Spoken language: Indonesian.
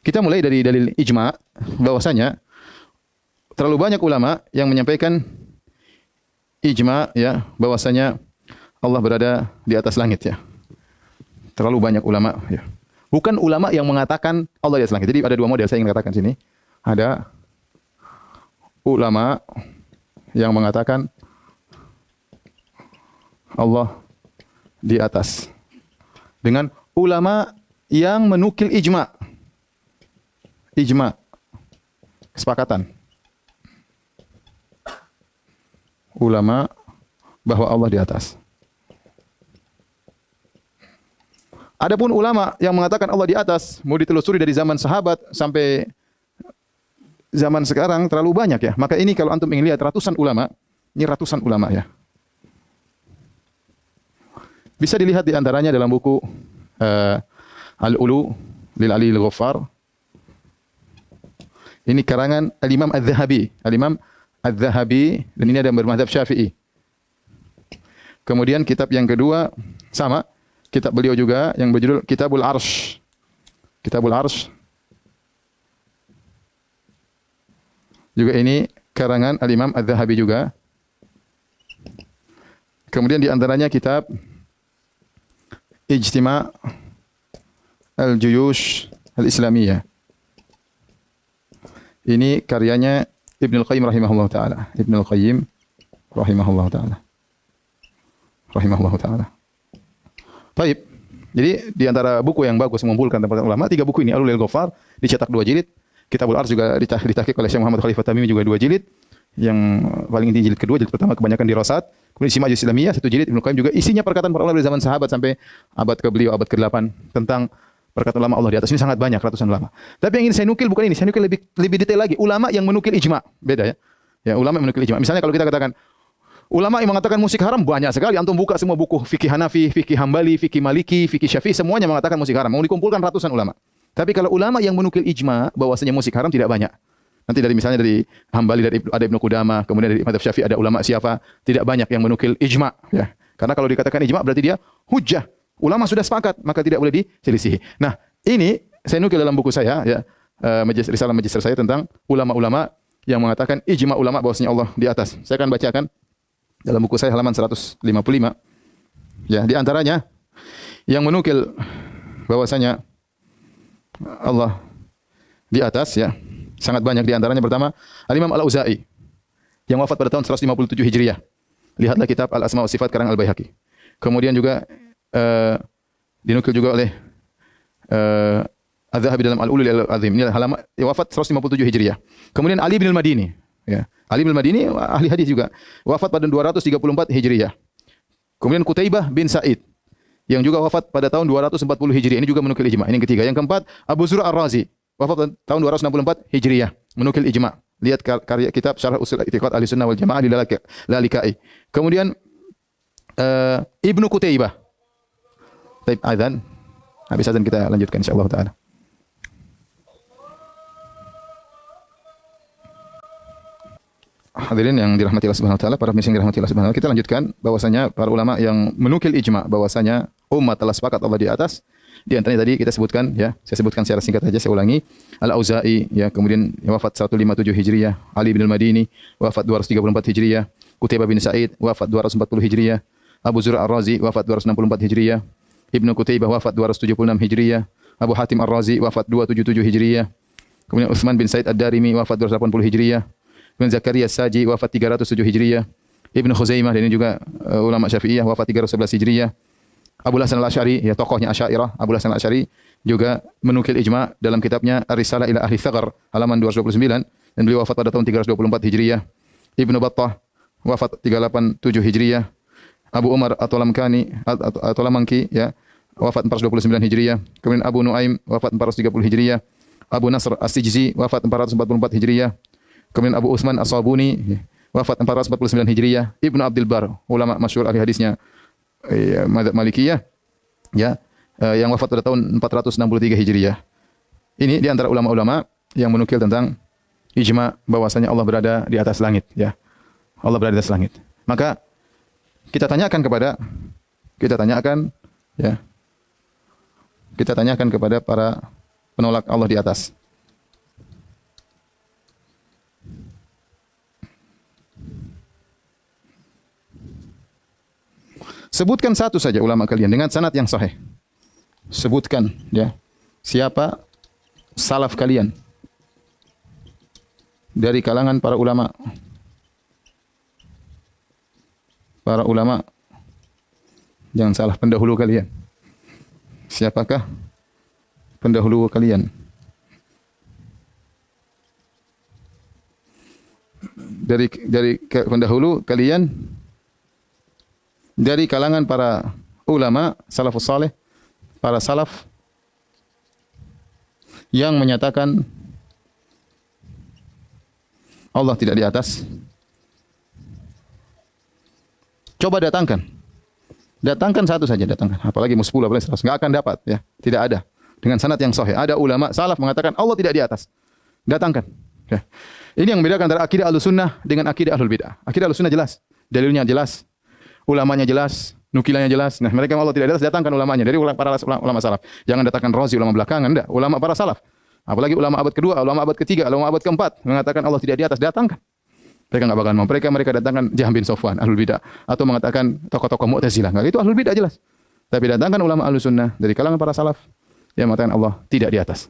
Kita mulai dari dalil ijma bahwasanya terlalu banyak ulama yang menyampaikan ijma ya bahwasanya Allah berada di atas langit ya. Terlalu banyak ulama ya. Bukan ulama yang mengatakan Allah di atas langit. Jadi ada dua model saya ingin katakan sini. Ada ulama yang mengatakan Allah di atas. Dengan ulama yang menukil ijma. Ijma. Kesepakatan. Ulama bahwa Allah di atas. Adapun ulama yang mengatakan Allah di atas, mau ditelusuri dari zaman sahabat sampai zaman sekarang terlalu banyak ya. Maka ini kalau antum ingin lihat ratusan ulama, ini ratusan ulama ya. Bisa dilihat di antaranya dalam buku Al-Ulu lil Ali al-Ghaffar. Ini karangan Al-Imam Al-Zahabi. Al-Imam Al-Zahabi dan ini ada yang bermadzhab Syafi'i. Kemudian kitab yang kedua sama, kitab beliau juga yang berjudul Kitabul Arsh. Kitabul Arsh. Juga ini karangan Al-Imam Al-Zahabi juga. Kemudian di antaranya kitab Ijtima' Al-Juyush Al-Islamiyah. Ini karyanya Ibnul Qayyim rahimahullah ta'ala. Ibnul Qayyim rahimahullah ta'ala. Rahimahullah ta'ala. Baik. Jadi di antara buku yang bagus mengumpulkan tentang ulama, 3 buku ini. Al-Ulil Ghaffar dicetak 2 jilid. Kitabul Arsh juga ditahqiq oleh Syekh Muhammad Khalifah Tamimi juga 2 jilid. Yang paling inti jilid kedua, jilid pertama kebanyakan dirosat. Kemudian Ijtima' Islamiyah 1 jilid. Ibnu Qayyim juga isinya perkataan para ulama dari zaman sahabat sampai abad ke beliau abad ke-8 tentang perkataan ulama Allah di atas. Ini sangat banyak, ratusan ulama. Tapi yang ingin saya nukil bukan ini, saya nukil lebih detail lagi. Ulama yang menukil ijma, beda ya. Ya, ulama yang menukil ijma. Misalnya kalau kita katakan ulama yang mengatakan musik haram banyak sekali. Antum buka semua buku fikih Hanafi, fikih Hambali, fikih Maliki, fikih Syafi'i, semuanya mengatakan musik haram. Mau dikumpulkan ratusan ulama. Tapi kalau ulama yang menukil ijma bahwasanya musik haram tidak banyak. Nanti dari misalnya dari Hambali ada Ibnu Qudamah, kemudian dari Madzhab Syafi'i ada ulama siapa, tidak banyak yang menukil ijma ya. Karena kalau dikatakan ijma berarti dia hujjah. Ulama sudah sepakat, maka tidak boleh diselisihi. Nah, ini saya nukil dalam buku saya ya, risalah magister saya tentang ulama-ulama yang mengatakan ijma ulama bahwasanya Allah di atas. Saya akan bacakan dalam buku saya halaman 155. Ya, di antaranya yang menukil bahwasanya Allah di atas ya. Sangat banyak di antaranya pertama Al-Imam Al-Auza'i yang wafat pada tahun 157 Hijriah. Lihatlah kitab Al-Asma' wa Sifat karang Al-Baihaqi. Kemudian juga dinukil juga oleh Az-Zahabi dalam Al-Ulul Al-Azim. Ini halaman wafat 157 Hijriah. Kemudian Ali bin Al-Madini ya. Ali bin Al-Madini ahli hadis juga. Wafat pada 234 Hijriah. Kemudian Qutaibah bin Sa'id yang juga wafat pada tahun 240 Hijriah. Ini juga menukil ijma'. Ini yang ketiga. Yang keempat Abu Zur'ah Ar-Razi wafat pada tahun 264 Hijriah, menukil ijma'. Lihat karya kitab Syarah Usul I'tiqad Ahlussunnah wal Jamaah di Lalikai. Kemudian Ibnu Qutaibah. Baik, azan. Habis azan kita lanjutkan insyaallah taala. Hadirin yang dirahmati Allah Subhanahu wa taala, para pemirsa yang dirahmati Allah Subhanahu wa taala, kita lanjutkan bahwasanya para ulama yang menukil ijma' bahwasanya umat telah sepakat Allah di atas. Di antaranya tadi kita sebutkan ya, saya sebutkan secara singkat saja, saya ulangi. Al-Auza'i ya, kemudian wafat 157 Hijriah, Ali bin Al-Madini wafat 234 Hijriah, Qutaibah bin Sa'id wafat 240 Hijriah, Abu Zur'ah Ar-Razi wafat 264 Hijriah, Ibnu Qutaibah wafat 276 Hijriah, Abu Hatim Ar-Razi wafat 277 Hijriah, kemudian Utsman bin Said Ad-Darimi wafat 280 Hijriah, kemudian Zakaria As-Saji wafat 307 Hijriah, Ibnu Khuzaimah dan ini juga ulama Syafi'iyah wafat 311 Hijriah. Abu Hasan Al-Asy'ari ya, tokohnya Asy'ariyah, Abu Hasan Al-Asy'ari juga menukil ijma' dalam kitabnya Ar-Risalah ila Ahli Tsaghar halaman 229 dan beliau wafat pada tahun 324 Hijriah. Ibnu Battah wafat 387 Hijriah. Abu Umar At-Talamangki ya wafat 429 Hijriah. Kemudian Abu Nuaim wafat 430 Hijriah. Abu Nasr As-Sijzi wafat 444 Hijriah. Kemudian Abu Utsman As-Sabuni wafat 449 Hijriah. Ibnu Abdul Bar, ulama masyhur ahli hadisnya Madzhab Malikiyah ya, yang wafat pada tahun 463 Hijriah. Ini di antara ulama-ulama yang menukil tentang ijma' bahwasanya Allah berada di atas langit ya. Allah berada di atas langit. Maka kita tanyakan kepada para penolak Allah di atas. Sebutkan satu saja ulama kalian dengan sanad yang sahih. Sebutkan ya, siapa salaf kalian dari kalangan para ulama. Para ulama, jangan salah, pendahulu kalian. Siapakah pendahulu kalian? Dari pendahulu kalian dari kalangan para ulama salafus saleh, para salaf yang menyatakan Allah tidak di atas. Coba datangkan. Datangkan satu saja, datangkan. Apalagi mau 10, apalagi 100. Enggak akan dapat ya. Tidak ada. Dengan sanad yang sahih. Ada ulama salaf mengatakan Allah tidak di atas. Datangkan. Ya. Ini yang membedakan antara akidah Ahlussunnah dengan akidah Ahlul Bidah. Akidah Ahlussunnah jelas, dalilnya jelas, ulamanya jelas, nukilannya jelas. Nah, mereka Allah tidak di atas, datangkan ulamanya dari para ulama salaf. Jangan datangkan Razi ulama belakangan, enggak. Ulama para salaf. Apalagi ulama abad kedua, ulama abad ketiga, ulama abad keempat mengatakan Allah tidak di atas, datangkan. Mereka enggak bakal mau. Mereka datangkan Jahm bin Safwan, Ahlul Bidah, atau mengatakan tokoh-tokoh Mu'tazilah. Enggak, itu Ahlul Bidah jelas. Tapi datangkan ulama Ahlussunnah dari kalangan para salaf yang mengatakan Allah tidak di atas.